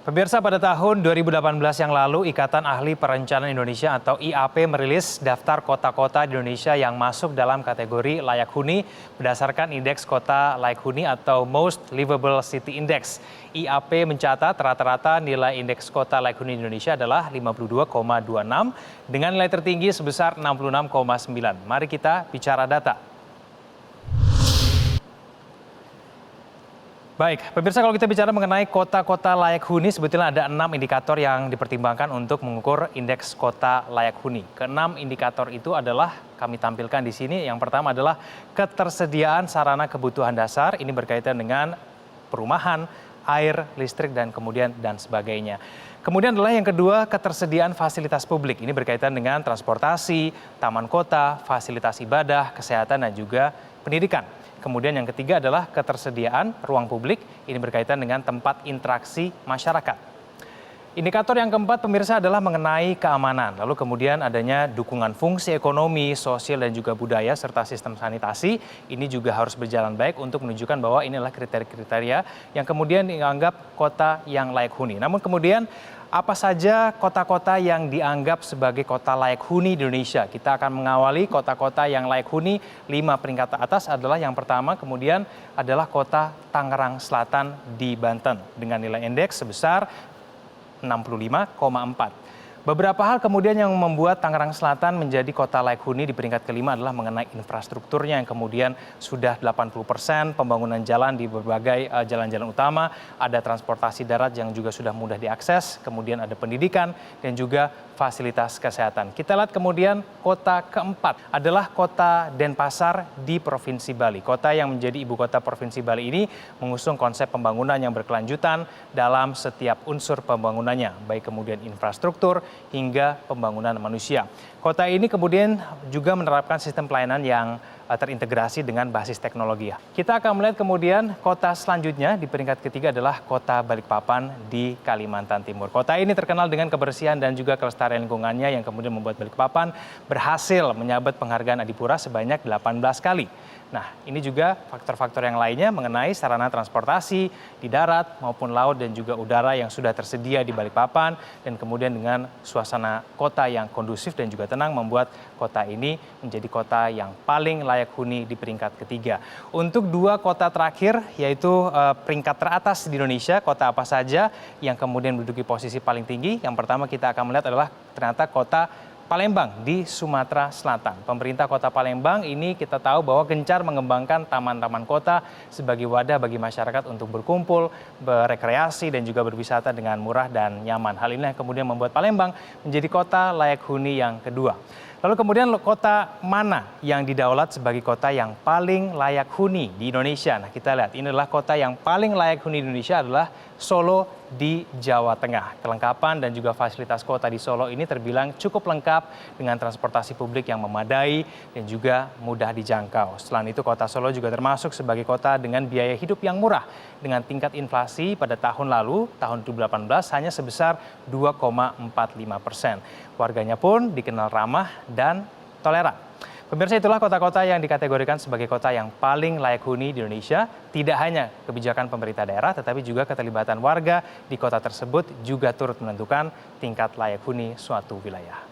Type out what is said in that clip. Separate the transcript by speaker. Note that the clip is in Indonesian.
Speaker 1: Pemirsa, pada tahun 2018 yang lalu, Ikatan Ahli Perencanaan Indonesia atau IAP merilis daftar kota-kota di Indonesia yang masuk dalam kategori layak huni berdasarkan indeks kota layak huni atau Most Livable City Index. IAP mencatat rata-rata nilai indeks kota layak huni di Indonesia adalah 52,26 dengan nilai tertinggi sebesar 66,9. Mari kita bicara data. Baik, pemirsa, kalau kita bicara mengenai kota-kota layak huni, sebetulnya ada 6 indikator yang dipertimbangkan untuk mengukur indeks kota layak huni. Keenam indikator itu adalah kami tampilkan di sini. Yang pertama adalah ketersediaan sarana kebutuhan dasar, ini berkaitan dengan perumahan, air, listrik, dan kemudian dan sebagainya. Kemudian adalah yang kedua, ketersediaan fasilitas publik. Ini berkaitan dengan transportasi, taman kota, fasilitas ibadah, kesehatan, dan juga pendidikan. Kemudian yang ketiga adalah ketersediaan ruang publik, ini berkaitan dengan tempat interaksi masyarakat. Indikator yang keempat, pemirsa, adalah mengenai keamanan. Lalu kemudian adanya dukungan fungsi ekonomi, sosial, dan juga budaya, serta sistem sanitasi. Ini juga harus berjalan baik untuk menunjukkan bahwa inilah kriteria-kriteria yang kemudian dianggap kota yang layak huni. Namun kemudian apa saja kota-kota yang dianggap sebagai kota layak huni di Indonesia? Kita akan mengawali kota-kota yang layak huni 5 peringkat atas adalah yang pertama, kemudian adalah kota Tangerang Selatan di Banten dengan nilai indeks sebesar 65,4. Beberapa hal kemudian yang membuat Tangerang Selatan menjadi kota layak huni di peringkat kelima adalah mengenai infrastrukturnya yang kemudian sudah 80%, pembangunan jalan di berbagai jalan-jalan utama, ada transportasi darat yang juga sudah mudah diakses, kemudian ada pendidikan dan juga fasilitas kesehatan. Kita lihat kemudian kota keempat adalah kota Denpasar di Provinsi Bali. Kota yang menjadi ibu kota Provinsi Bali ini mengusung konsep pembangunan yang berkelanjutan dalam setiap unsur pembangunannya, baik kemudian infrastruktur hingga pembangunan manusia. Kota ini kemudian juga menerapkan sistem pelayanan yang terintegrasi dengan basis teknologi. Kita akan melihat kemudian kota selanjutnya di peringkat ketiga adalah kota Balikpapan di Kalimantan Timur. Kota ini terkenal dengan kebersihan dan juga kelestarian lingkungannya yang kemudian membuat Balikpapan berhasil menyabet penghargaan Adipura sebanyak 18 kali. Nah, ini juga faktor-faktor yang lainnya mengenai sarana transportasi di darat maupun laut dan juga udara yang sudah tersedia di Balikpapan dan kemudian dengan suasana kota yang kondusif dan juga tenang membuat kota ini menjadi kota yang paling layak huni di peringkat ketiga. Untuk 2 kota terakhir yaitu peringkat teratas di Indonesia, kota apa saja yang kemudian menduduki posisi paling tinggi? Yang pertama kita akan melihat adalah ternyata kota Palembang di Sumatera Selatan. Pemerintah Kota Palembang ini kita tahu bahwa gencar mengembangkan taman-taman kota sebagai wadah bagi masyarakat untuk berkumpul, berekreasi dan juga berwisata dengan murah dan nyaman. Hal ini yang kemudian membuat Palembang menjadi kota layak huni yang kedua. Lalu kemudian kota mana yang didaulat sebagai kota yang paling layak huni di Indonesia? Nah, kita lihat ini adalah kota yang paling layak huni di Indonesia adalah Solo di Jawa Tengah. Kelengkapan dan juga fasilitas kota di Solo ini terbilang cukup lengkap dengan transportasi publik yang memadai dan juga mudah dijangkau. Selain itu, kota Solo juga termasuk sebagai kota dengan biaya hidup yang murah dengan tingkat inflasi pada tahun lalu, tahun 2018 hanya sebesar 2,45%. Warganya pun dikenal ramah dan toleran. Pemirsa, itulah kota-kota yang dikategorikan sebagai kota yang paling layak huni di Indonesia. Tidak hanya kebijakan pemerintah daerah, tetapi juga keterlibatan warga di kota tersebut juga turut menentukan tingkat layak huni suatu wilayah.